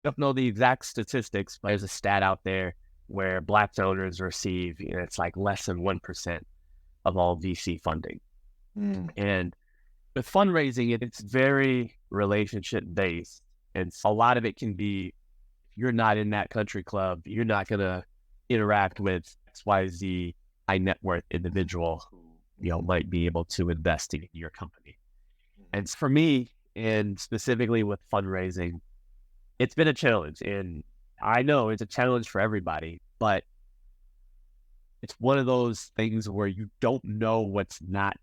don't know the exact statistics, but there's a stat out there where Black donors receive, it's like less than 1% of all VC funding. Mm. And with fundraising, it's very relationship based. And a lot of it can be, if you're not in that country club, you're not going to interact with XYZ high net worth individual who, might be able to invest in your company. And for me, and specifically with fundraising, it's been a challenge. And I know it's a challenge for everybody, but it's one of those things where you don't know what's not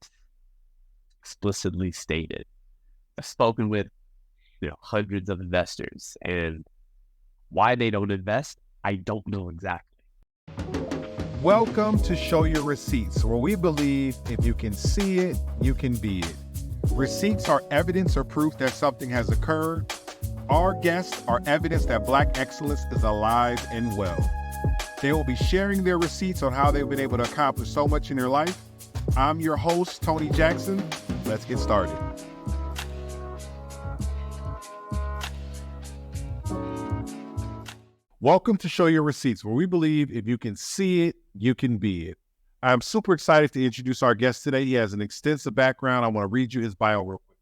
explicitly stated. I've spoken with, hundreds of investors, and why they don't invest, I don't know exactly. Welcome to Show Your Receipts, where we believe if you can see it, you can be it. Receipts are evidence or proof that something has occurred. Our guests are evidence that Black excellence is alive and well. They will be sharing their receipts on how they've been able to accomplish so much in their life. I'm your host, Tony Jackson. Let's get started. Welcome to Show Your Receipts, where we believe if you can see it, you can be it. I'm super excited to introduce our guest today. He has an extensive background. I want to read you his bio real quick.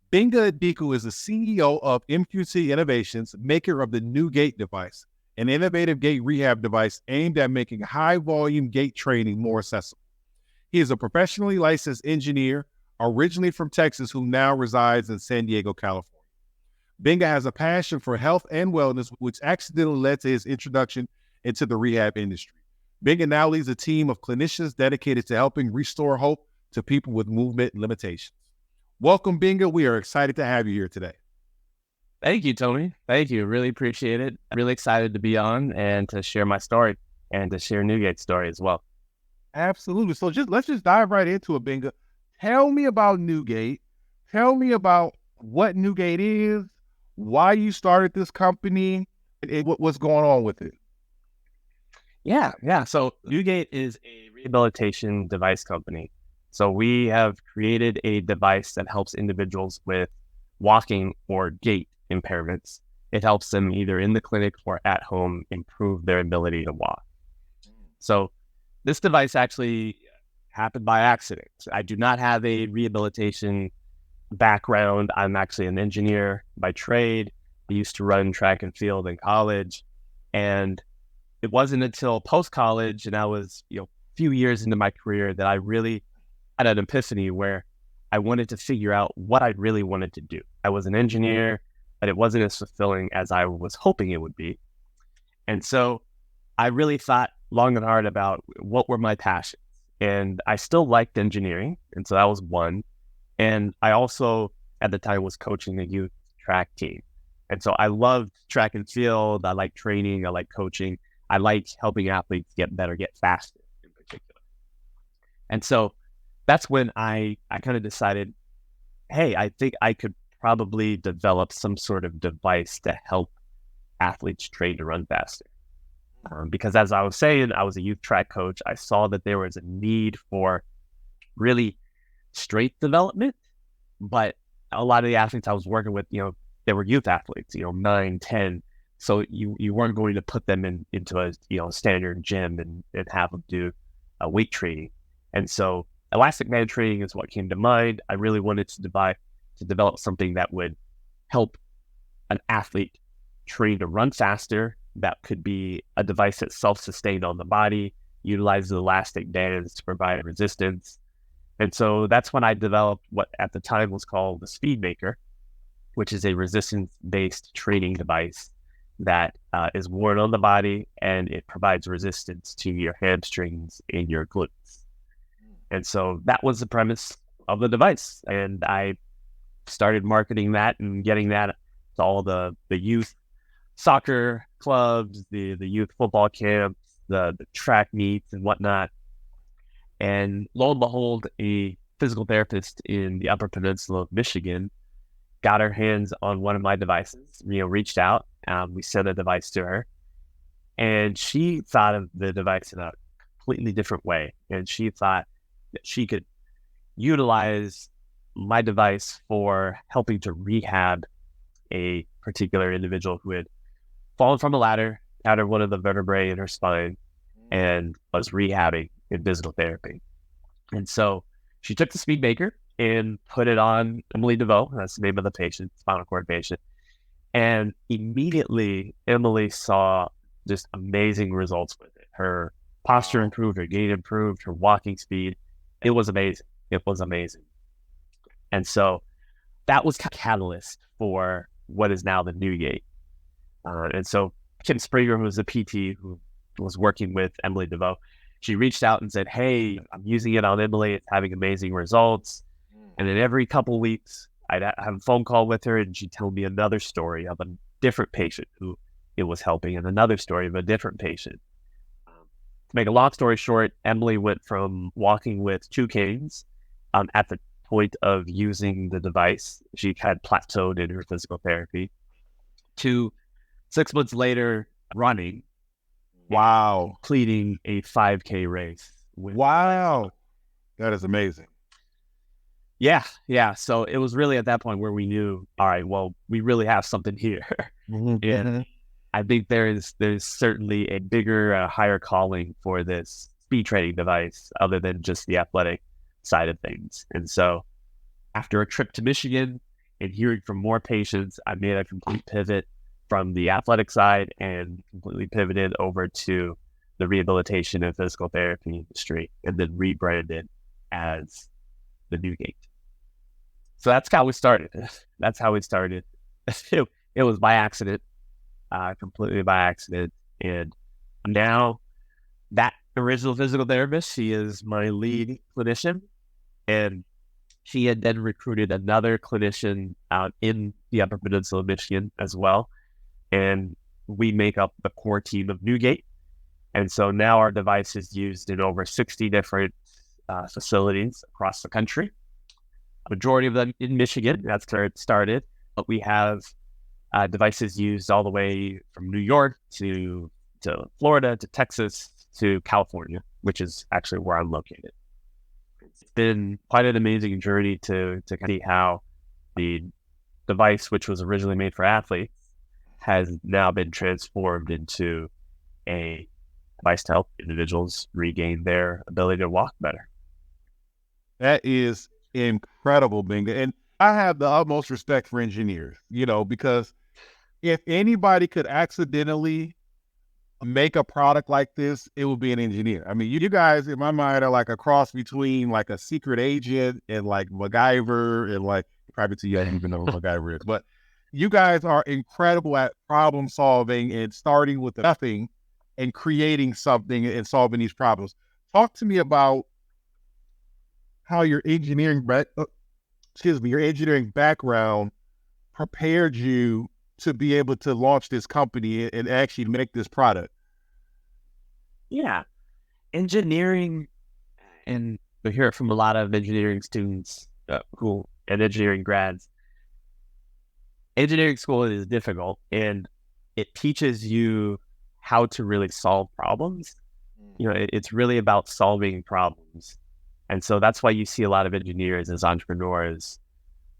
Benga Adeeko is the CEO of MQT Innovations, maker of the NewGait device, an innovative gait rehab device aimed at making high-volume gait training more accessible. He is a professionally licensed engineer, originally from Texas, who now resides in San Diego, California. Benga has a passion for health and wellness, which accidentally led to his introduction into the rehab industry. Benga now leads a team of clinicians dedicated to helping restore hope to people with movement limitations. Welcome, Benga. We are excited to have you here today. Thank you, Tony. Thank you. Really appreciate it. I'm really excited to be on and to share my story and to share NewGait's story as well. Absolutely. So let's just dive right into it, Benga. Tell me about NewGait. Tell me about what NewGait is, why you started this company, and what's going on with it. Yeah. So NewGait is a rehabilitation device company. So we have created a device that helps individuals with walking or gait impairments. It helps them either in the clinic or at home improve their ability to walk. So this device actually happened by accident. I do not have a rehabilitation background. I'm actually an engineer by trade. I used to run track and field in college. And it wasn't until post-college, and I was, a few years into my career, that I really had an epiphany where I wanted to figure out what I really wanted to do. I was an engineer, but it wasn't as fulfilling as I was hoping it would be. And so I really thought long and hard about what were my passions. And I still liked engineering. And so that was one. And I also, at the time, was coaching a youth track team. And so I loved track and field. I like training. I like coaching. I like helping athletes get better, get faster in particular. And so that's when I kind of decided, hey, I think I could probably develop some sort of device to help athletes train to run faster. Because as I was saying, I was a youth track coach. I saw that there was a need for really strength development, but a lot of the athletes I was working with, they were youth athletes, 9, 10. So you weren't going to put them into a standard gym and have them do weight training. And so elastic band training is what came to mind. I really wanted to develop something that would help an athlete train to run faster. That could be a device that's self-sustained on the body, utilizes elastic bands to provide resistance. And so that's when I developed what at the time was called the Speed Maker, which is a resistance-based training device that is worn on the body, and it provides resistance to your hamstrings and your glutes. And so that was the premise of the device. And I started marketing that and getting that to all the youth soccer clubs, the youth football camps, the track meets and whatnot. And lo and behold, a physical therapist in the Upper Peninsula of Michigan got her hands on one of my devices, reached out. We sent a device to her, and she thought of the device in a completely different way. And she thought that she could utilize my device for helping to rehab a particular individual who had fallen from a ladder out of one of the vertebrae in her spine and was rehabbing in physical therapy. And so she took the speed maker and put it on Emily DeVoe. That's the name of the patient, spinal cord patient. And immediately Emily saw just amazing results with it. Her posture improved, her gait improved, her walking speed. It was amazing. It was amazing. And so that was a catalyst for what is now the NewGait. And so Kim Springer, who was the PT who was working with Emily DeVoe, she reached out and said, hey, I'm using it on Emily. It's having amazing results. And then every couple of weeks, I'd have a phone call with her and she'd tell me another story of a different patient who it was helping and another story of a different patient. To make a long story short, Emily went from walking with 2 canes at the point of using the device. She had plateaued in her physical therapy to 6 months later running. Wow. Completing a 5K race. Wow. That is amazing. Yeah. So it was really at that point where we knew, all right, well, we really have something here. And I think there's certainly a bigger, higher calling for this speed training device other than just the athletic side of things. And so after a trip to Michigan and hearing from more patients, I made a complete pivot from the athletic side and completely pivoted over to the rehabilitation and physical therapy industry and then rebranded as the NewGait. So that's how we started. It was by accident, completely by accident. And now that original physical therapist, she is my lead clinician. And she had then recruited another clinician out in the Upper Peninsula of Michigan as well. And we make up the core team of NewGait. And so now our device is used in over 60 different facilities across the country. A majority of them in Michigan, that's where it started. But we have devices used all the way from New York to Florida, to Texas, to California, which is actually where I'm located. It's been quite an amazing journey to see how the device, which was originally made for athletes, has now been transformed into a device to help individuals regain their ability to walk better. That is incredible, Benga. And I have the utmost respect for engineers, because if anybody could accidentally make a product like this, it would be an engineer. I mean, you guys, in my mind, are like a cross between like a secret agent and like MacGyver and like, probably too young to even know what MacGyver is, but you guys are incredible at problem solving and starting with nothing and creating something and solving these problems. Talk to me about how your engineering background prepared you to be able to launch this company and actually make this product. Yeah. Engineering, and we hear it from a lot of engineering students and engineering grads. Engineering school is difficult and it teaches you how to really solve problems. It's really about solving problems. And so that's why you see a lot of engineers as entrepreneurs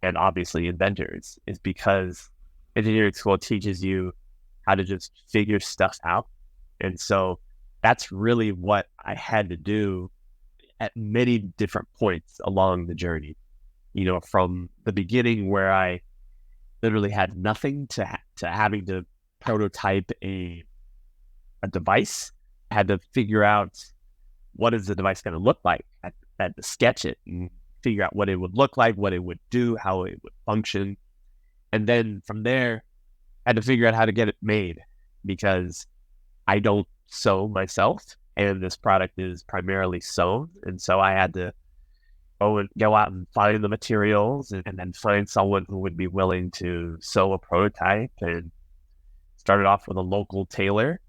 and obviously inventors, is because engineering school teaches you how to just figure stuff out. And so that's really what I had to do at many different points along the journey, from the beginning where I literally had nothing to having to prototype a device. I had to figure out what is the device going to look like. I had to sketch it and figure out what it would look like, what it would do, how it would function. And then from there, I had to figure out how to get it made, because I don't sew myself and this product is primarily sewn. And so I had to go out and find the materials and then find someone who would be willing to sew a prototype, and started off with a local tailor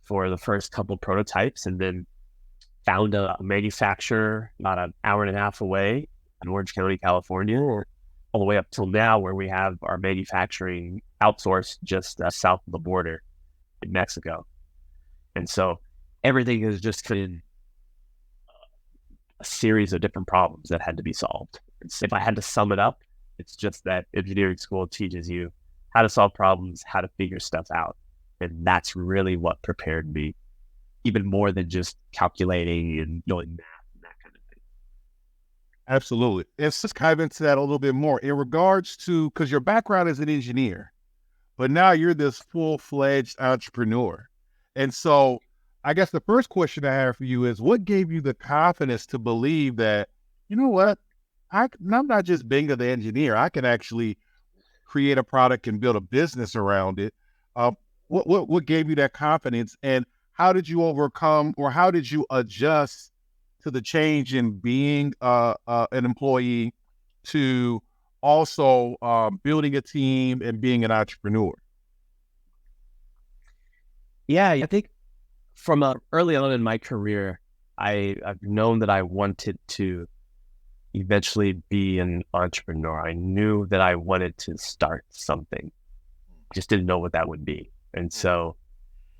for the first couple prototypes, and then found a manufacturer about an hour and a half away in Orange County, California, all the way up till now where we have our manufacturing outsourced just south of the border in Mexico. And so everything has just been a series of different problems that had to be solved. If I had to sum it up, it's just that engineering school teaches you how to solve problems, how to figure stuff out. And that's really what prepared me, even more than just calculating and knowing math and that kind of thing. Absolutely. Let's just dive into that a little bit more in regards to, because your background is an engineer, but now you're this full-fledged entrepreneur. And so I guess the first question I have for you is, what gave you the confidence to believe that, you know what, I'm not just Benga the engineer, I can actually create a product and build a business around it. Uh, what gave you that confidence, and how did you overcome, or how did you adjust to the change in being an employee to also building a team and being an entrepreneur? Yeah, I think from early on in my career, I've known that I wanted to eventually be an entrepreneur. I knew that I wanted to start something. Just didn't know what that would be. And so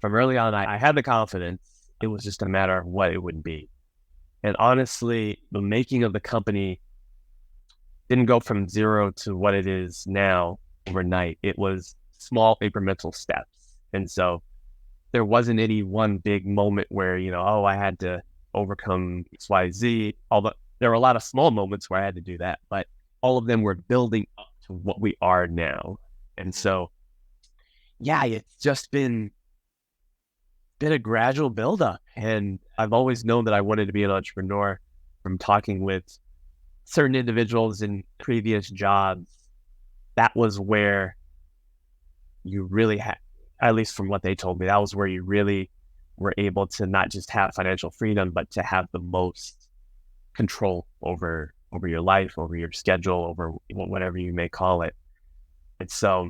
from early on, I had the confidence. It was just a matter of what it would be. And honestly, the making of the company didn't go from zero to what it is now overnight. It was small incremental steps. And so there wasn't any one big moment where, oh, I had to overcome XYZ. Although there were a lot of small moments where I had to do that, but all of them were building up to what we are now. And so, yeah, it's just been a gradual buildup. And I've always known that I wanted to be an entrepreneur from talking with certain individuals in previous jobs. That was where you really had, at least from what they told me, that was where you really were able to not just have financial freedom, but to have the most control over your life, over your schedule, over whatever you may call it. And so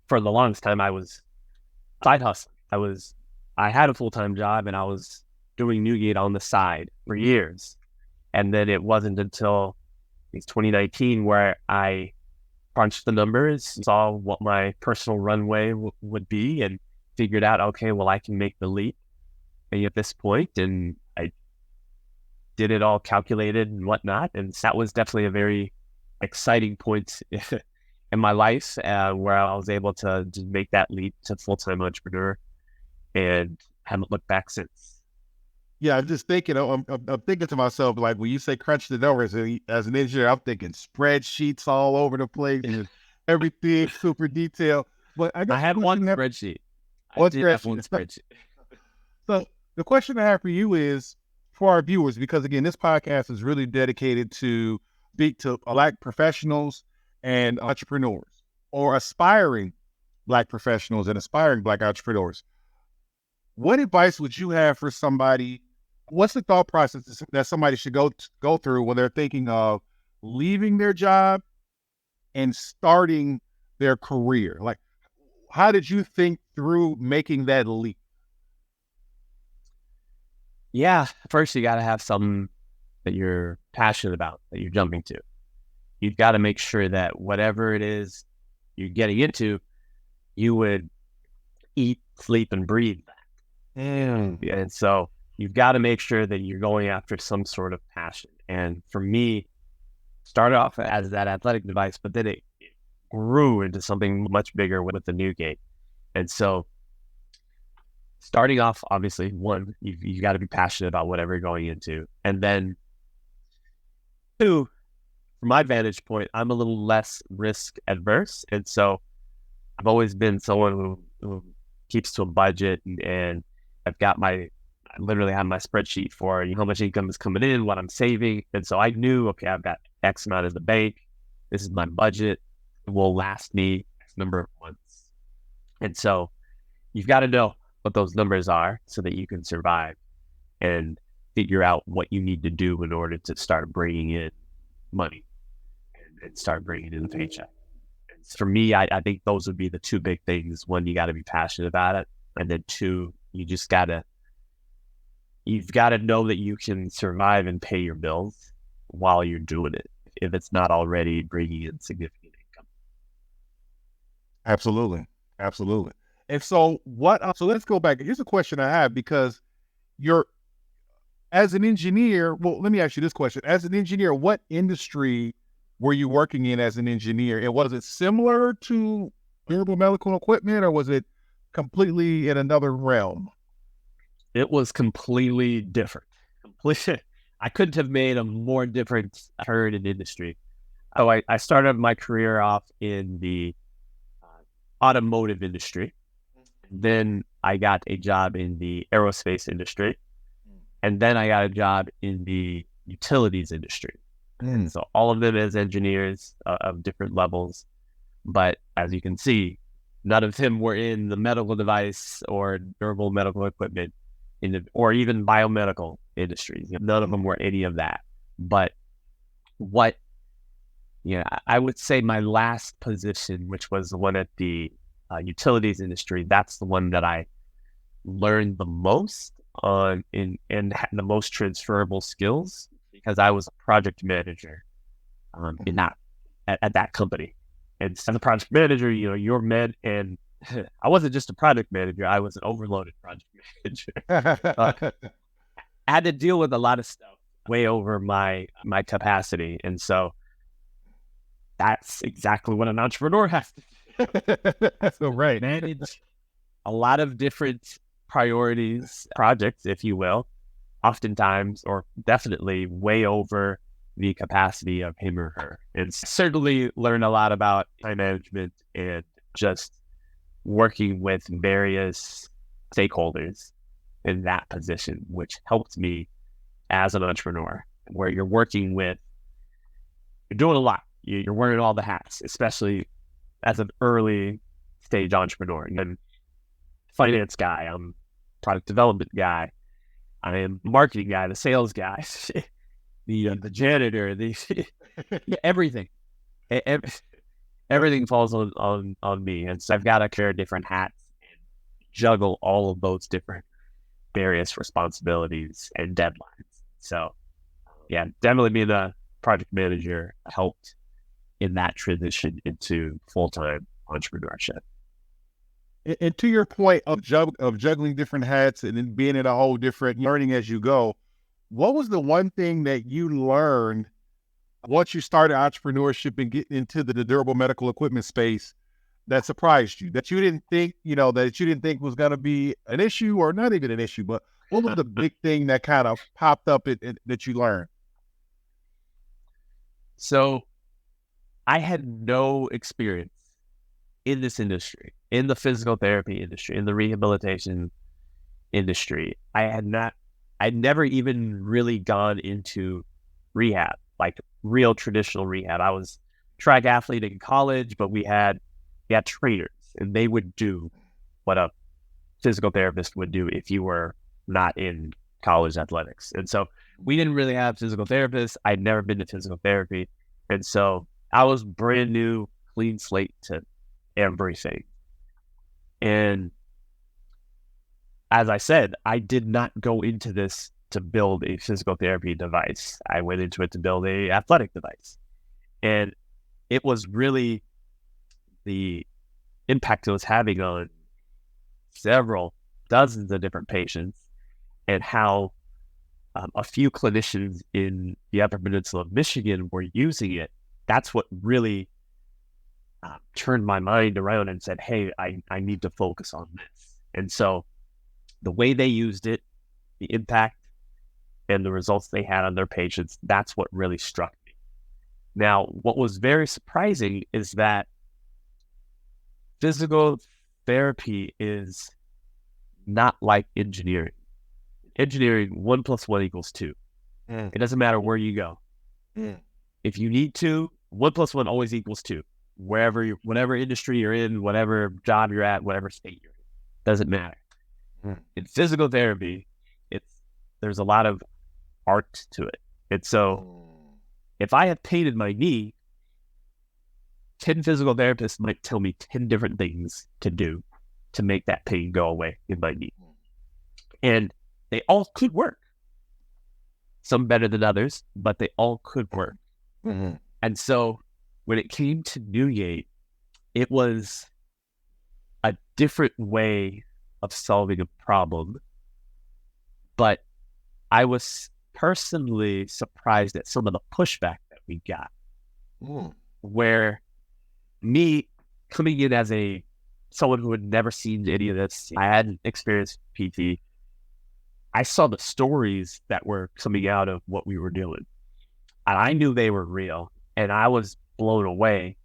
for the longest time, I was side hustling. I had a full-time job and I was doing NewGait on the side for years. And then it wasn't until 2019 where I crunched the numbers, saw what my personal runway would be, and figured out, okay, well, I can make the leap at this point. And I did it all calculated and whatnot. And that was definitely a very exciting point in my life where I was able to just make that leap to full-time entrepreneur and haven't looked back since. Yeah, I'm just thinking, I'm thinking to myself, like, when you say crunch the numbers, as an engineer, I'm thinking spreadsheets all over the place and everything super detailed. But I had one spreadsheet. I did have one spreadsheet. So the question I have for you is, for our viewers, because again, this podcast is really dedicated to speak to Black professionals and entrepreneurs, or aspiring Black professionals and aspiring Black entrepreneurs. What advice would you have for somebody? What's the thought process that somebody should go through when they're thinking of leaving their job and starting their career? Like, how did you think through making that leap? Yeah, first you got to have something that you're passionate about, that you're jumping to. You've got to make sure that whatever it is you're getting into, you would eat, sleep, and breathe that. And so you've got to make sure that you're going after some sort of passion. And for me, started off as that athletic device, but then it grew into something much bigger with the NewGait. And so starting off, obviously, one, you got to be passionate about whatever you're going into. And then two, from my vantage point, I'm a little less risk adverse. And so I've always been someone who keeps to a budget, and I literally have my spreadsheet for how much income is coming in, what I'm saving. And so I knew, okay, I've got X amount in the bank. This is my budget. It will last me X number of months. And so you've got to know what those numbers are so that you can survive and figure out what you need to do in order to start bringing in money and start bringing in a paycheck. And for me, I think those would be the two big things. One, you got to be passionate about it. And then two, you've got to know that you can survive and pay your bills while you're doing it, if it's not already bringing in significant income. Absolutely. Absolutely. And so so let's go back. Here's a question I have, because as an engineer, well, let me ask you this question. As an engineer, what industry were you working in as an engineer? And was it similar to durable medical equipment, or was it completely in another realm? It was completely different. Completely, I couldn't have made a more different turn in industry. So I started my career off in the automotive industry. Then I got a job in the aerospace industry. And then I got a job in the utilities industry. And so all of them as engineers of different levels. But as you can see, none of them were in the medical device or durable medical equipment or even biomedical industries. None of them were any of that. But what, I would say my last position, which was the one at the utilities industry, that's the one that I learned the most on and had the most transferable skills because I was a project manager in that at that company. And as a project manager, you're and I wasn't just a project manager, I was an overloaded project manager. I had to deal with a lot of stuff way over my capacity. And so that's exactly what an entrepreneur has to do. So right. Manage a lot of different priorities, projects, if you will, oftentimes or definitely way over the capacity of him or her. And certainly learn a lot about time management and just working with various stakeholders in that position, which helped me as an entrepreneur, where you're doing a lot. You're wearing all the hats, especially as an early stage entrepreneur. I'm finance guy, I'm product development guy, I am marketing guy, the sales guy, the janitor, everything. Everything falls on me. And so I've got to carry different hats and juggle all of those different various responsibilities and deadlines. So yeah, definitely being a project manager helped in that transition into full-time entrepreneurship. And to your point of juggling different hats and then being in a whole different learning as you go, what was the one thing that you learned once you started entrepreneurship and getting into the durable medical equipment space that surprised you, that you didn't think, was going to be an issue, or not even an issue, but what was the big thing that kind of popped up that you learned? So I had no experience in this industry, in the physical therapy industry, in the rehabilitation industry. I'd never even really gone into rehab, like real traditional rehab. I was track athlete in college, but we had trainers and they would do what a physical therapist would do if you were not in college athletics. And so we didn't really have physical therapists. I'd never been to physical therapy. And so I was brand new, clean slate to everything. And as I said, I did not go into this to build a physical therapy device. I went into it to build a athletic device. And it was really the impact it was having on several dozens of different patients, and how a few clinicians in the Upper Peninsula of Michigan were using it. That's what really turned my mind around and said, hey, I need to focus on this. And so the way they used it, the impact and the results they had on their patients, that's what really struck me. Now, what was very surprising is that physical therapy is not like engineering. Engineering, 1 + 1 = 2. It doesn't matter where you go. If you need to, 1 + 1 always equals 2. Whatever industry you're in, whatever job you're at, whatever state you're in, doesn't matter. In physical therapy, there's a lot of art to it. And so if I have pain in my knee, 10 physical therapists might tell me 10 different things to do to make that pain go away in my knee. And they all could work. Some better than others, but they all could work. And so when it came to NewGait, it was a different way of solving a problem. But I was personally surprised at some of the pushback that we got, where me coming in as a someone who had never seen any of this. I hadn't experienced PT. I saw the stories that were coming out of what we were doing, and I knew they were real, and I was blown away.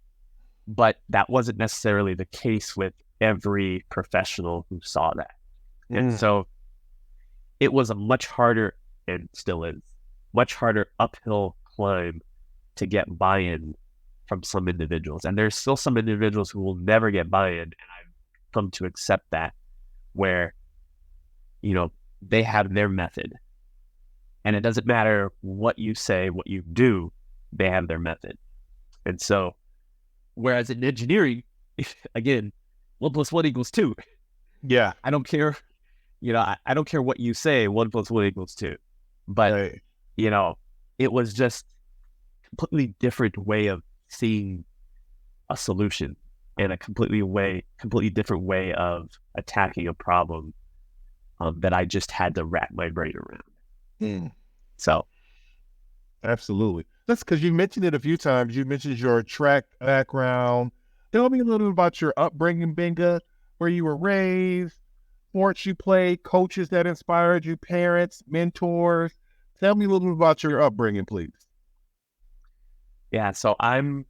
But that wasn't necessarily the case with every professional who saw that. And so it was a much harder, and still is, much harder uphill climb to get buy-in from some individuals. And there's still some individuals who will never get buy-in, and I've come to accept that, where, they have their method. And it doesn't matter what you say, what you do, they have their method. And so, whereas in engineering, again, 1 + 1 = 2. Yeah. I don't care. I don't care what you say, 1 + 1 = 2. But, Right. It was just a completely different way of seeing a solution, and a completely different way of attacking a problem that I just had to wrap my brain around. So, Absolutely. That's because you mentioned it a few times. You mentioned your track background. Tell me a little bit about your upbringing, Benga, where you were raised, sports you played, coaches that inspired you, parents, mentors. Tell me a little bit about your upbringing, please. yeah, so I'm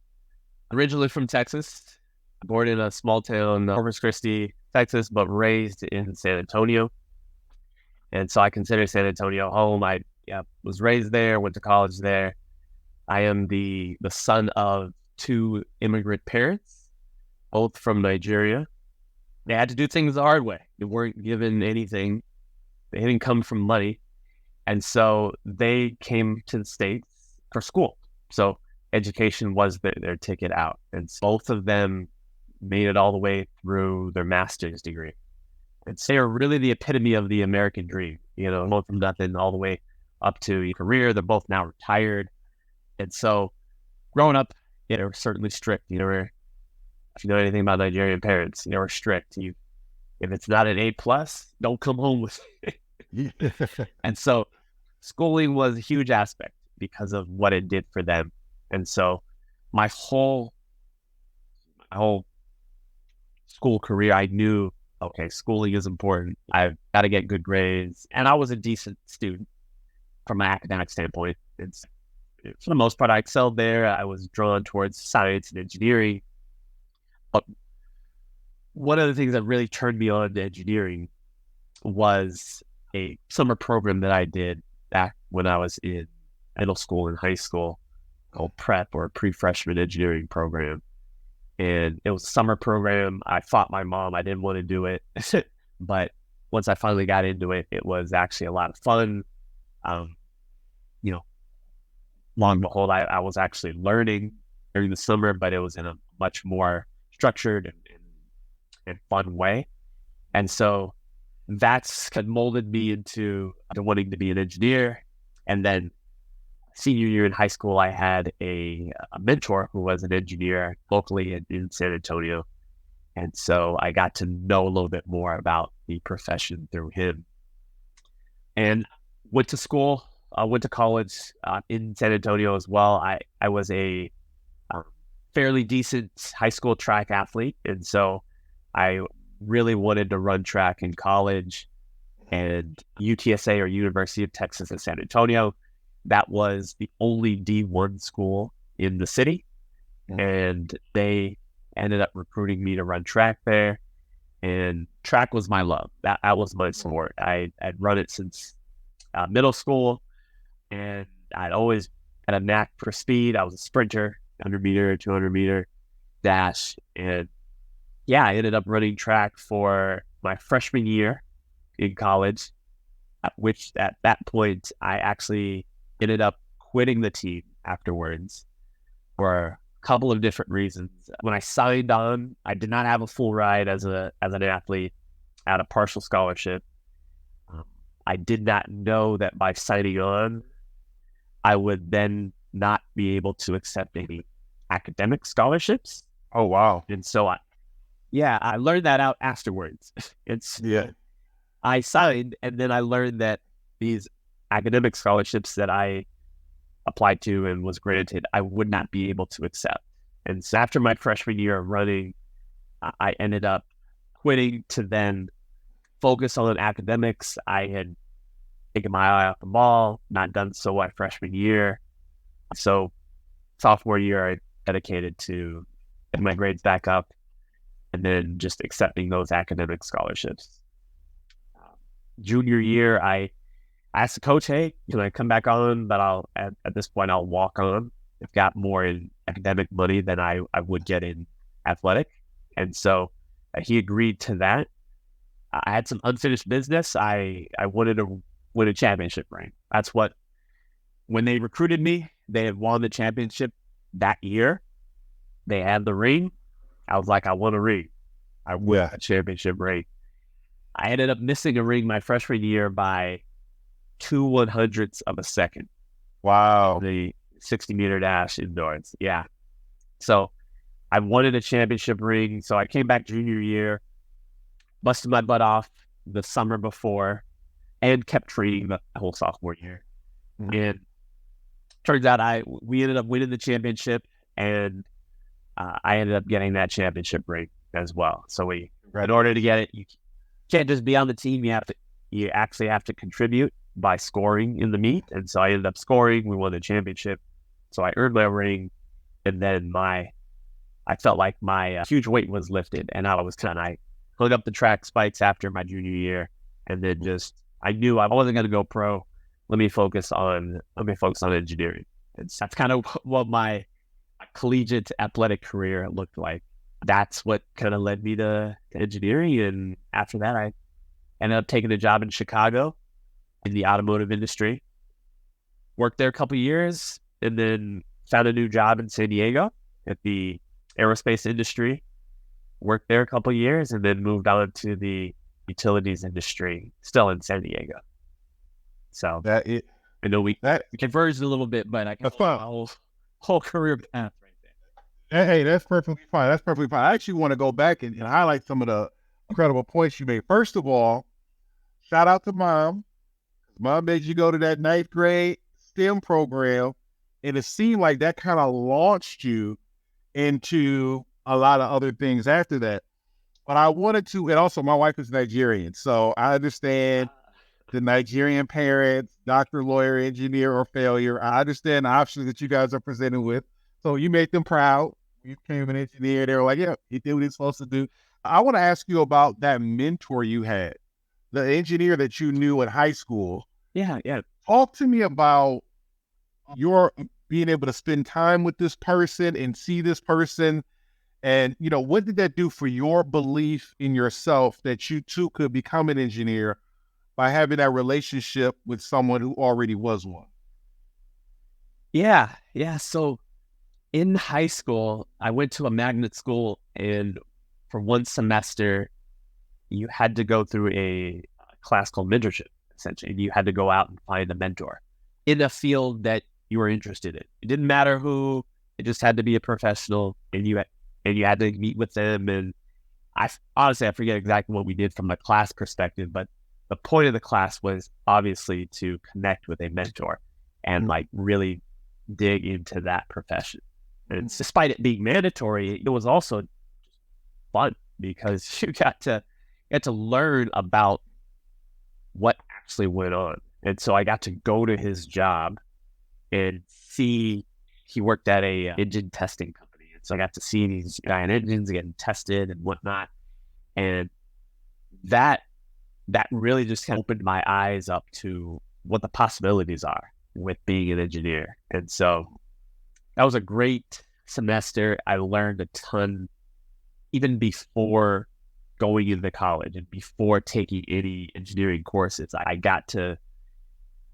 originally from Texas, born in a small town, Corpus Christi, Texas, but raised in San Antonio. And so I consider San Antonio home. I was raised there, went to college there. I am the son of 2 immigrant parents, both from Nigeria. They had to do things the hard way. They weren't given anything. They didn't come from money. And so they came to the States for school. So education was their ticket out. And both of them made it all the way through their master's degree. And so they're really the epitome of the American dream, going from nothing all the way up to a career. They're both now retired. And so growing up, they were certainly strict. If you know anything about Nigerian parents, they were strict. If it's not an A+, don't come home with it. And so schooling was a huge aspect because of what it did for them. And so my whole school career, I knew, okay, schooling is important. I've got to get good grades. And I was a decent student from an academic standpoint. For the most part, I excelled there. I was drawn towards science and engineering. But one of the things that really turned me on to engineering was a summer program that I did back when I was in middle school and high school, called prep, or pre-freshman engineering program. And it was a summer program. I fought my mom. I didn't want to do it. But once I finally got into it, it was actually a lot of fun. Long and behold, I was actually learning during the summer, but it was in a much more structured and fun way. And so that's kind of molded me into wanting to be an engineer. And then senior year in high school, I had a mentor who was an engineer locally in San Antonio. And so I got to know a little bit more about the profession through him. And went to college in San Antonio as well. I was a fairly decent high school track athlete. And so I really wanted to run track in college. And UTSA, or University of Texas at San Antonio, that was the only D1 school in the city. And they ended up recruiting me to run track there. And track was my love. That was my sport. I'd run it since middle school, and I'd always had a knack for speed. I was a sprinter, 100-meter, 200-meter dash. And I ended up running track for my freshman year in college, which at that point, I actually ended up quitting the team afterwards for a couple of different reasons. When I signed on, I did not have a full ride as an athlete. I had a partial scholarship. I did not know that by signing on, I would then not be able to accept any academic scholarships. Oh, wow. And so I learned that out afterwards. I signed, and then I learned that these academic scholarships that I applied to and was granted, I would not be able to accept. And so after my freshman year of running, I ended up quitting to then focus on academics. I had taken my eye off the ball, not done so my freshman year. So sophomore year, I dedicated to getting my grades back up and then just accepting those academic scholarships. Junior year, I asked the coach, hey, can I come back on? But at this point, I'll walk on. I've got more in academic money than I would get in athletic. And so he agreed to that. I had some unfinished business. I wanted to win a championship ring. That's what, when they recruited me, they had won the championship that year. They had the ring. I was like, I want a ring. I want a championship ring. I ended up missing a ring my freshman year by 2/100ths of a second. Wow. The 60-meter dash indoors. Yeah. So I wanted a championship ring. So I came back junior year, busted my butt off the summer before, and kept training the whole sophomore year. Mm-hmm. And turns out we ended up winning the championship, and I ended up getting that championship ring as well. So in order to get it, you can't just be on the team. You actually have to contribute by scoring in the meet. And so I ended up scoring. We won the championship. So I earned my ring, and then I felt like my huge weight was lifted, and I hung up the track spikes after my junior year, and then I knew I wasn't going to go pro. Let me focus on engineering. And that's kind of what my collegiate athletic career looked like. That's what kind of led me to engineering. And after that, I ended up taking a job in Chicago in the automotive industry. Worked there a couple of years, and then found a new job in San Diego at the aerospace industry. Worked there a couple of years, and then moved on to the utilities industry, still in San Diego. So I know we converged a little bit, but I can follow my whole career path right there. Hey, that's perfectly fine. That's perfectly fine. I actually want to go back and highlight some of the incredible points you made. First of all, shout out to Mom. Mom made you go to that 9th grade STEM program, and it seemed like that kind of launched you into a lot of other things after that. But I wanted to, and also my wife is Nigerian, so I understand the Nigerian parents, doctor, lawyer, engineer, or failure. I understand the options that you guys are presented with. So you made them proud. You became an engineer. They were like, yeah, he did what he's supposed to do. I want to ask you about that mentor you had, the engineer that you knew in high school. Yeah. Talk to me about your being able to spend time with this person and see this person. And, what did that do for your belief in yourself that you too could become an engineer by having that relationship with someone who already was one? Yeah. So in high school, I went to a magnet school, and for one semester, you had to go through a class called mentorship, essentially. And you had to go out and find a mentor in a field that you were interested in. It didn't matter who, it just had to be a professional, and you had to meet with them. And I forget exactly what we did from a class perspective, but the point of the class was obviously to connect with a mentor and really dig into that profession. And despite it being mandatory, it was also fun because you got to learn about what actually went on. And so I got to go to his job and see, he worked at a engine testing company. And so I got to see these giant engines getting tested and whatnot. And that really just kind of opened my eyes up to what the possibilities are with being an engineer. And so that was a great semester. I learned a ton, even before going into college and before taking any engineering courses. I got to,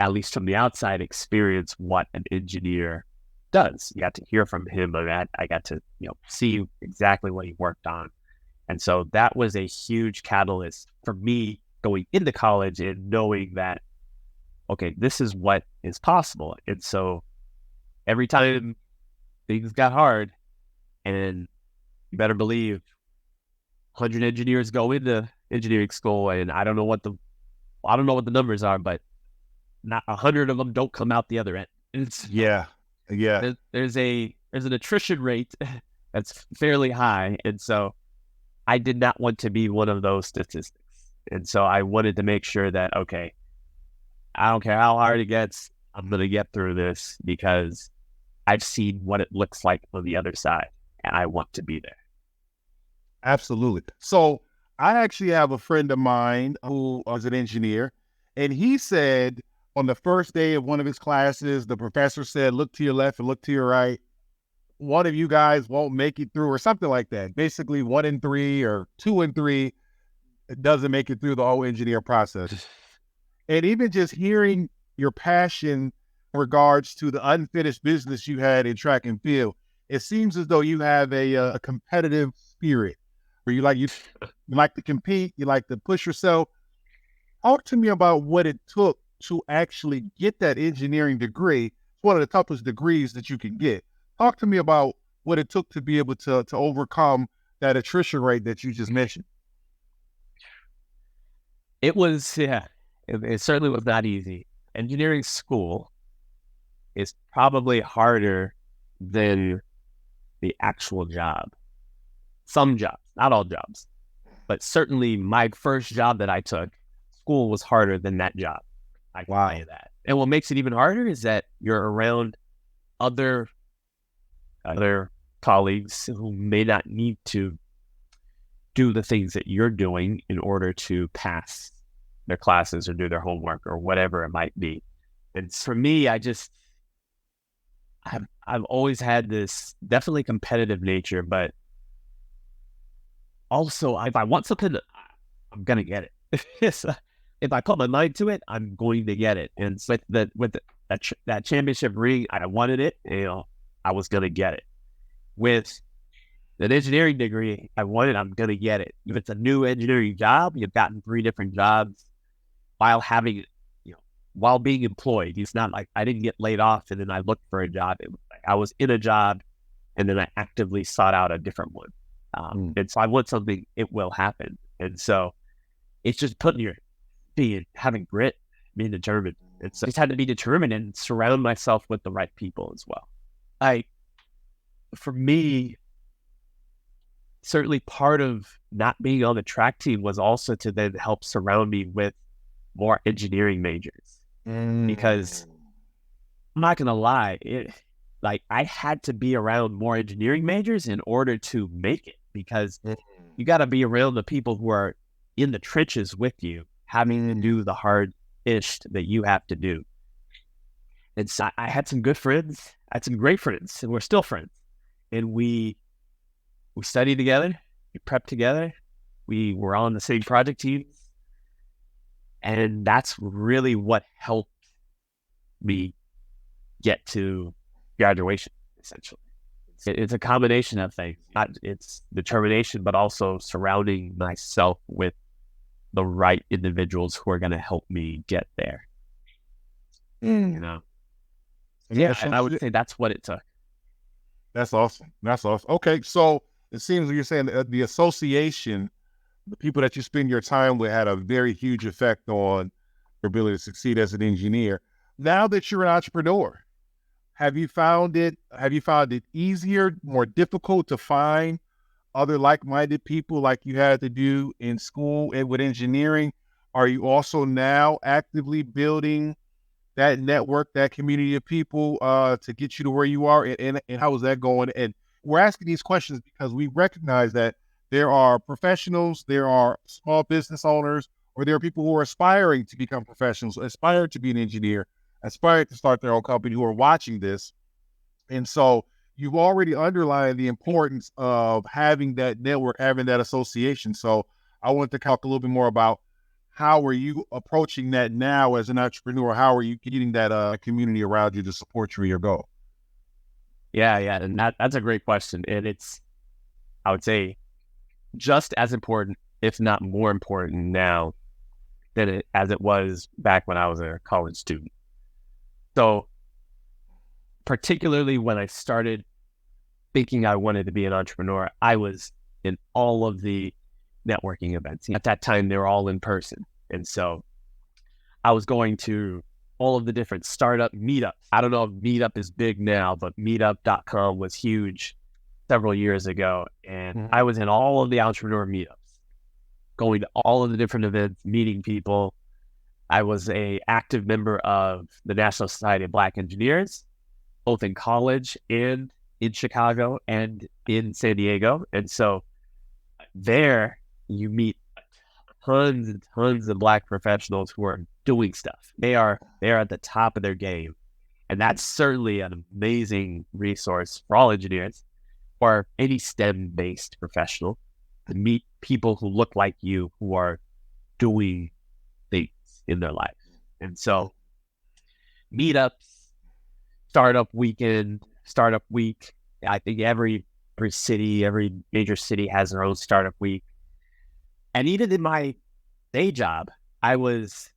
at least from the outside, experience what an engineer does. You got to hear from him on that. I got to, see exactly what he worked on. And so that was a huge catalyst for me going into college and knowing that, okay, this is what is possible. And so every time things got hard, and you better believe 100 engineers go into engineering school, and I don't know what the numbers are, but not 100 of them don't come out the other end. Yeah. There's an attrition rate that's fairly high, and so I did not want to be one of those statistics. And so I wanted to make sure that, okay, I don't care how hard it gets, I'm going to get through this because I've seen what it looks like on the other side and I want to be there. Absolutely. So I actually have a friend of mine who is an engineer, and he said on the first day of one of his classes, the professor said, look to your left and look to your right. One of you guys won't make it through, or something like that. Basically, 1 in 3 or 2 in 3 doesn't make it through the whole engineer process. And even just hearing your passion in regards to the unfinished business you had in track and field, it seems as though you have a competitive spirit where you like to compete, you like to push yourself. Talk to me about what it took to actually get that engineering degree. It's one of the toughest degrees that you can get. Talk to me about what it took to be able to overcome that attrition rate that you just mentioned. It was, yeah, it certainly was not easy. Engineering school is probably harder than the actual job. Some jobs, not all jobs, but certainly my first job that I took, school was harder than that job. I can tell you that. And what makes it even harder is that you're around other colleagues who may not need to do the things that you're doing in order to pass their classes or do their homework or whatever it might be. And for me, I've always had this definitely competitive nature, but also if I want something, I'm gonna get it. So if I put my mind to it, I'm going to get it. And so that championship ring, I wanted it. I was gonna get it. With an engineering degree, I'm gonna get it. If it's a new engineering job, you've gotten 3 different jobs while having, while being employed. It's not like I didn't get laid off and then I looked for a job. It was like I was in a job and then I actively sought out a different one. And so I want something, it will happen. And so it's just having grit, being determined. And so I just had to be determined and surround myself with the right people as well. For me, certainly part of not being on the track team was also to then help surround me with more engineering majors. Because I'm not going to lie, I had to be around more engineering majors in order to make it, because you got to be around the people who are in the trenches with you, having to do the hard ish that you have to do. And so I had some good friends. I had some great friends, and we're still friends. And we studied together, we prepped together, we were on the same project teams. And that's really what helped me get to graduation, essentially. It's a combination of things. It's determination, but also surrounding myself with the right individuals who are going to help me get there. Yeah, and I would say that's what it took. That's awesome. Okay, so it seems like you're saying that the association, the people that you spend your time with, had a very huge effect on your ability to succeed as an engineer. Now that you're an entrepreneur, have you found it easier, more difficult to find other like-minded people like you had to do in school and with engineering? Are you also now actively building that network, that community of people to get you to where you are? And how is that going? And we're asking these questions because we recognize that there are professionals, there are small business owners, or there are people who are aspiring to become professionals, aspire to be an engineer, aspire to start their own company, who are watching this. And so you've already underlined the importance of having that network, having that association. So I want to talk a little bit more about how are you approaching that now as an entrepreneur? How are you getting that community around you to support you in your goal? Yeah. And that's a great question. And it's, I would say, just as important, if not more important now as it was back when I was a college student. So particularly when I started thinking I wanted to be an entrepreneur, I was in all of the networking events. At that time, they were all in person. And so I was going to all of the different startup meetups. I don't know if Meetup is big now, but meetup.com was huge. several years ago, and Mhm. I was in all of the entrepreneur meetups, going to all of the different events, meeting people. I was a active member of the National Society of Black Engineers, both in college and in Chicago and in San Diego. And so there you meet tons and tons of Black professionals who are doing stuff. They're at the top of their game. And that's certainly an amazing resource for all engineers or any STEM-based professional to meet people who look like you, who are doing things in their life. And so meetups, startup weekend, startup week. I think every city, every major city has their own startup week. And even in my day job, I was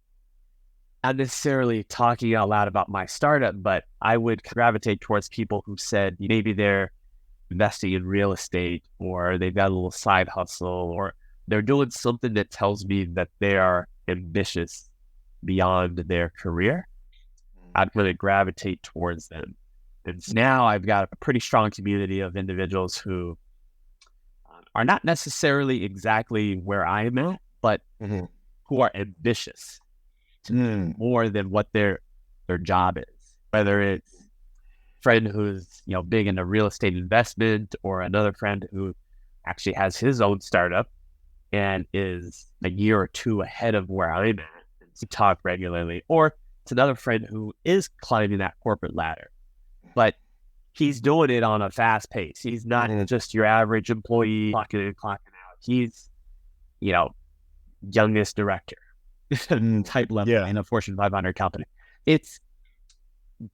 not necessarily talking out loud about my startup, but I would gravitate towards people who said maybe they're investing in real estate, or they've got a little side hustle, or they're doing something that tells me that they are ambitious beyond their career. I'd really gravitate towards them. And now I've got a pretty strong community of individuals who are not necessarily exactly where I am at, but Mhm. who are ambitious Mm. more than what their job is. Whether it's a friend who's big into real estate investment, or another friend who actually has his own startup and is a year or two ahead of where I'm at, and we talk regularly, or it's another friend who is climbing that corporate ladder, but he's doing it on a fast pace. He's not Mhm. just your average employee clocking in, clocking out. He's, you know, youngest director Mm. type level Yeah. in a Fortune 500 company. It's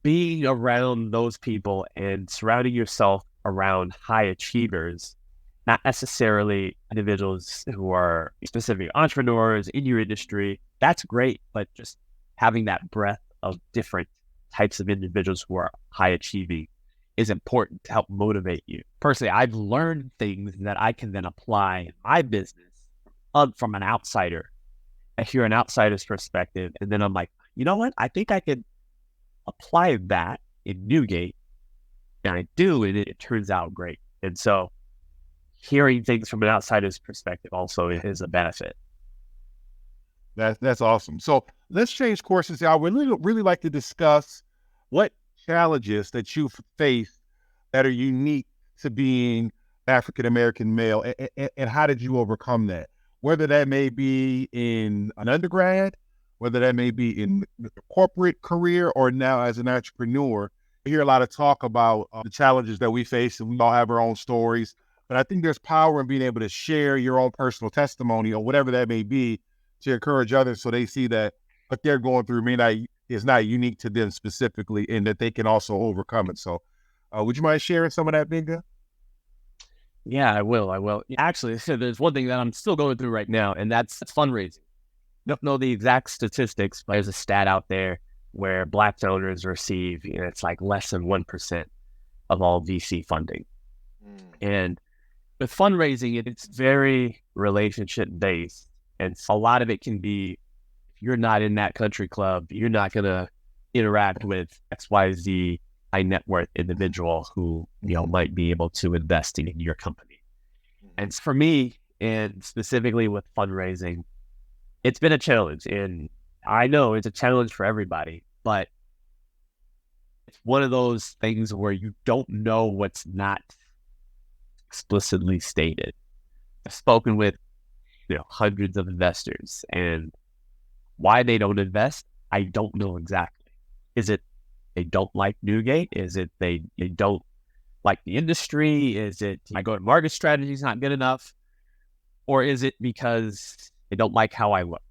being around those people and surrounding yourself around high achievers, not necessarily individuals who are specific entrepreneurs in your industry. That's great, but just having that breadth of different types of individuals who are high achieving is important to help motivate you. Personally, I've learned things that I can then apply in my business from an outsider. I hear an outsider's perspective, and then I'm like, you know what? I think I could apply that in NewGait, and I do, and it turns out great. And so hearing things from an outsider's perspective also is a benefit. That's awesome. So let's change courses. I would really like to discuss what challenges that you face that are unique to being African American male, and how did you overcome that? Whether that may be in an undergrad, whether that may be in the corporate career, or now as an entrepreneur. I hear a lot of talk about the challenges that we face, and we all have our own stories. But I think there's power in being able to share your own personal testimony or whatever that may be, to encourage others so they see that what they're going through is not unique to them specifically, and that they can also overcome it. So would you mind sharing some of that, Benga? Yeah, I will. I will. Actually, so there's one thing that I'm still going through right now, and that's fundraising. Don't know the exact statistics, but there's a stat out there where Black donors receive, it's like less than 1% of all VC funding. And with fundraising, it's very relationship based. And a lot of it can be, if you're not in that country club, you're not going to interact with XYZ high net worth individual who, might be able to invest in your company. And for me, and specifically with fundraising, it's been a challenge. And I know it's a challenge for everybody, but it's one of those things where you don't know what's not explicitly stated. I've spoken with hundreds of investors, and why they don't invest, I don't know exactly. Is it they don't like NewGait? Is it they don't like the industry? Is it my go-to-market strategy is not good enough? Or is it because they don't like how I look?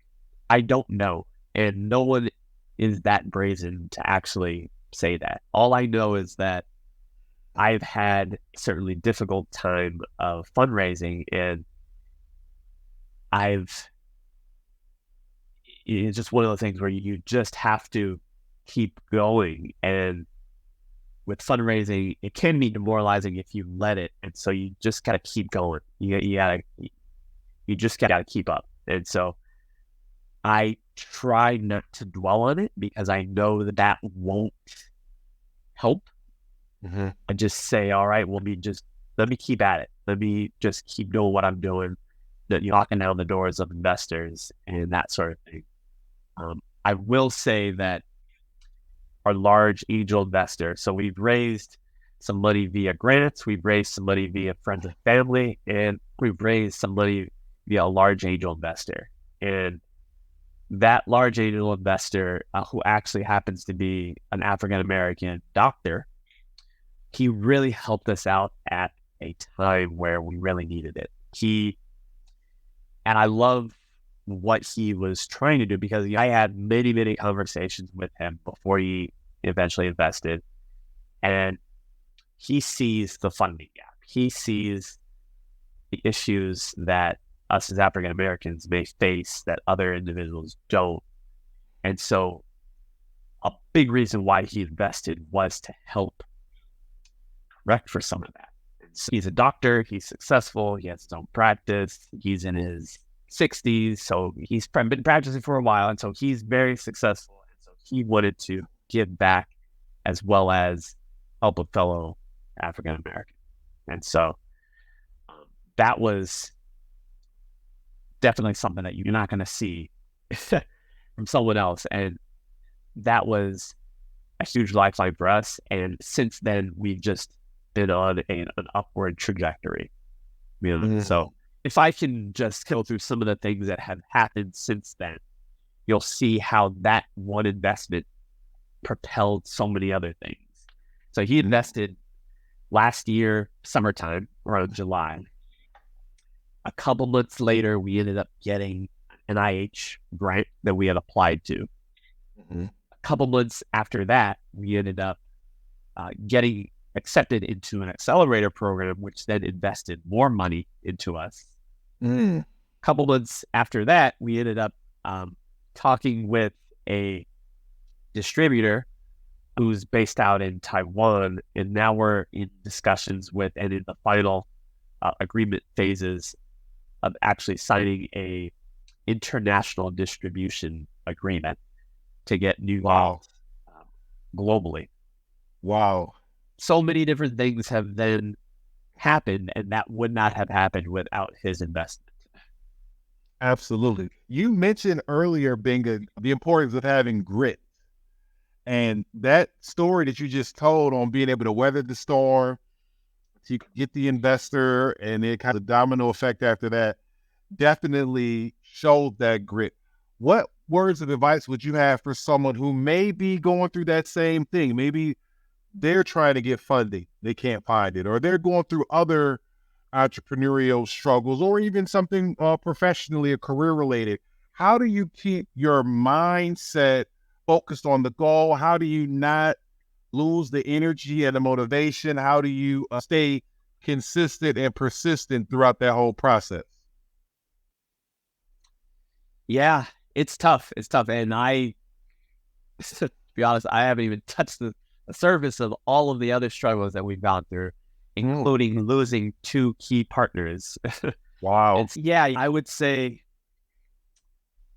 I don't know. And no one is that brazen to actually say that. All I know is that I've had certainly difficult time of fundraising, and it's just one of those things where you just have to keep going. And with fundraising, it can be demoralizing if you let it. And so you just got to keep going. You just got to keep up. And so I try not to dwell on it because I know that won't help. Mm-hmm. I just say, all right, well, just let me keep at it. Let me just keep doing what I'm doing, that knocking down the doors of investors and that sort of thing. I will say that our large angel investor, so we've raised some money via grants, we've raised some money via friends and family, and we've raised some money via a large angel investor. And that large angel investor, who actually happens to be an African-American doctor, he really helped us out at a time where we really needed it. And I love what he was trying to do, because I had many, many conversations with him before he eventually invested. And he sees the funding gap. He sees the issues that us as African Americans may face that other individuals don't. And so a big reason why he invested was to help correct for some of that. So he's a doctor, he's successful, he has his own practice, he's in his 60s, so he's been practicing for a while, and so he's very successful. And so he wanted to give back as well as help a fellow African American. And so that was definitely something that you're not going to see from someone else. And that was a huge lifeline for us. And since then, we've just been on an upward trajectory. So if I can just go through some of the things that have happened since then, you'll see how that one investment propelled so many other things. So he invested last year, summertime, around July. A couple months later, we ended up getting an NIH grant that we had applied to. A couple months after that, we ended up getting accepted into an accelerator program, which then invested more money into us. A couple months after that, we ended up talking with a distributor who's based out in Taiwan, and now we're in discussions with and in the final agreement phases of actually signing a international distribution agreement to get NewGait globally. Wow. So many different things have then happened, and that would not have happened without his investment. Absolutely. You mentioned earlier, Benga, the importance of having grit. And that story that you just told on being able to weather the storm, to get the investor, and it kind of domino effect after that, definitely showed that grit. What words of advice would you have for someone who may be going through that same thing? Maybe they're trying to get funding, they can't find it, or they're going through other entrepreneurial struggles, or even something professionally or career related. How do you keep your mindset focused on the goal? How do you not lose the energy and the motivation? How do you stay consistent and persistent throughout that whole process? Yeah, it's tough. It's tough. And to be honest, I haven't even touched the surface of all of the other struggles that we've gone through, including losing two key partners. Wow. I would say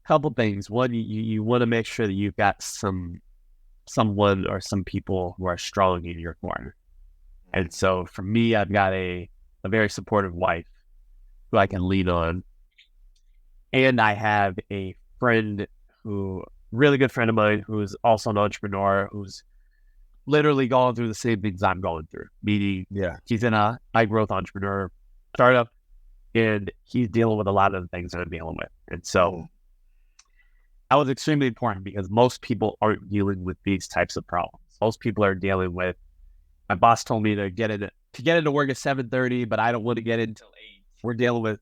a couple things. One, you want to make sure that you've got someone or some people who are strong in your corner. And so for me, I've got a very supportive wife who I can lean on. And I have a friend really good friend of mine, who's also an entrepreneur, who's literally going through the same things I'm going through. Meaning, he's in a high growth entrepreneur startup, and he's dealing with a lot of the things that I'm dealing with. And so that was extremely important, because most people aren't dealing with these types of problems. Most people are dealing with, my boss told me to get into work at 7:30, but I don't want to get in until 8. We're dealing with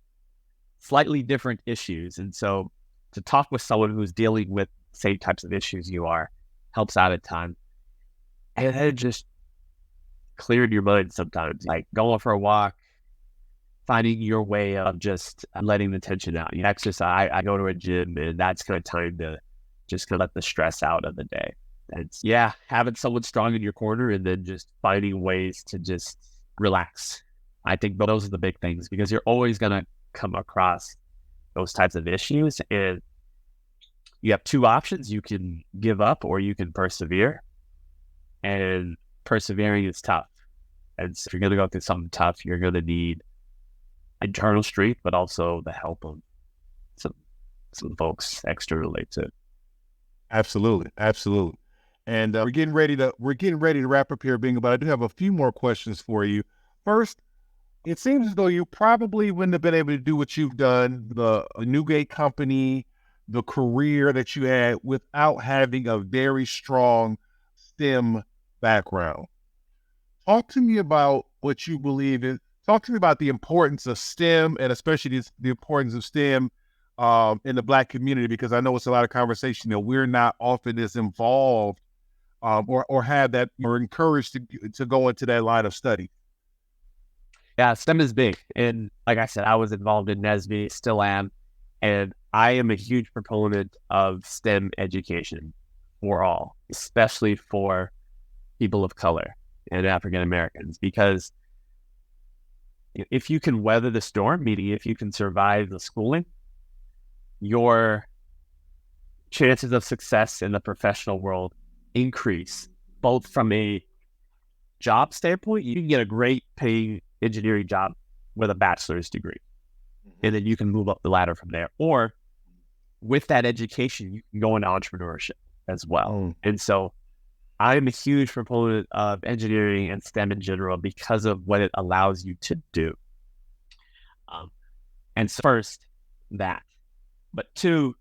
slightly different issues. And so to talk with someone who's dealing with the same types of issues you are helps out a ton. And it just cleared your mind sometimes, like going for a walk, finding your way of just letting the tension out. You exercise, I go to a gym, and that's kind of time to just let the stress out of the day. It's having someone strong in your corner, and then just finding ways to just relax. I think those are the big things, because you're always going to come across those types of issues, and you have two options. You can give up, or you can persevere, and persevering is tough. And so if you're going to go through something tough, you're going to need internal strength, but also the help of some folks externally too. Absolutely, absolutely. And we're getting ready to wrap up here, Bingo. But I do have a few more questions for you. First, it seems as though you probably wouldn't have been able to do what you've done, the NewGait company, the career that you had, without having a very strong STEM background. Talk to me about what you believe in. Talk to me about the importance of STEM, and especially the importance of STEM in the Black community, because I know it's a lot of conversation that we're not often as involved or have that or encouraged to go into that line of study. Yeah, STEM is big. And like I said, I was involved in NSBE, still am. And I am a huge proponent of STEM education for all, especially for people of color and African Americans, because if you can weather the storm, meaning if you can survive the schooling, your chances of success in the professional world increase, both from a job standpoint. You can get a great paying engineering job with a bachelor's degree, and then you can move up the ladder from there. Or with that education, you can go into entrepreneurship as well. And so I'm a huge proponent of engineering and STEM in general because of what it allows you to do. And so first, that. But two,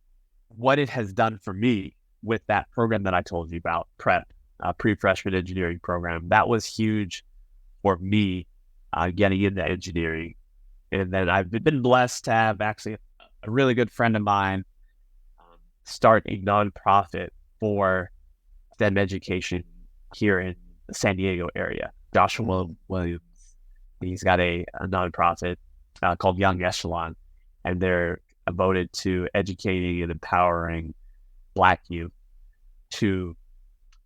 what it has done for me with that program that I told you about, PrEP, pre-freshman engineering program. That was huge for me getting into engineering. And then I've been blessed to have actually a really good friend of mine start a nonprofit for STEM education here in the San Diego area. Joshua Williams, he's got a nonprofit called Young Echelon, and they're devoted to educating and empowering Black youth to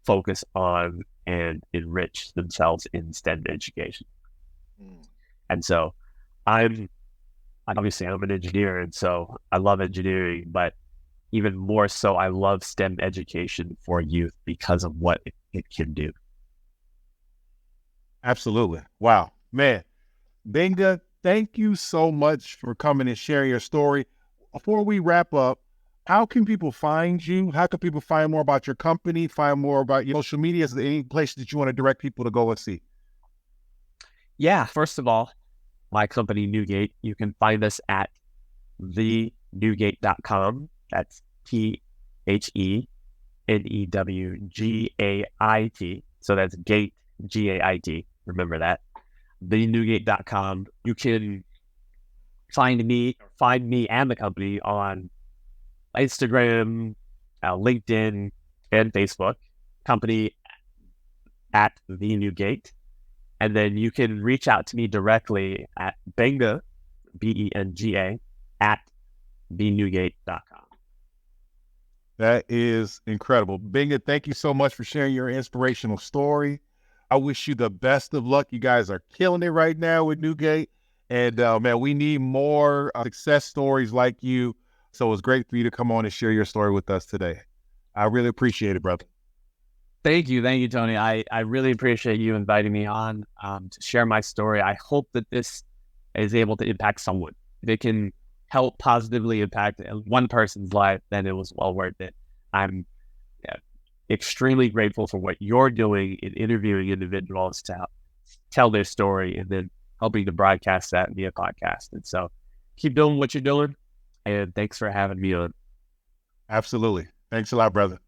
focus on and enrich themselves in STEM education. And so I'm an engineer, and so I love engineering, but even more so, I love STEM education for youth because of what it can do. Absolutely. Wow, man. Benga, thank you so much for coming and sharing your story. Before we wrap up, how can people find you? How can people find more about your company, find more about your social media? Is there any place that you want to direct people to go and see? Yeah, first of all, my company, NewGait, you can find us at thenewgait.com. That's THENEWGAIT. So that's Gate, GAIT. Remember that. Thenewgait.com. You can find me and the company on Instagram, LinkedIn, and Facebook. Company at The NewGait. And then you can reach out to me directly at Benga, BENGA, at thenewgait.com. That is incredible. Benga, thank you so much for sharing your inspirational story. I wish you the best of luck. You guys are killing it right now with NewGait. And man, we need more success stories like you. So it was great for you to come on and share your story with us today. I really appreciate it, brother. Thank you, Tony. I really appreciate you inviting me on to share my story. I hope that this is able to impact someone. If it can help positively impact one person's life, then it was well worth it. I'm extremely grateful for what you're doing in interviewing individuals to tell their story and then helping to broadcast that via podcast. And so keep doing what you're doing. And thanks for having me on. Absolutely. Thanks a lot, brother.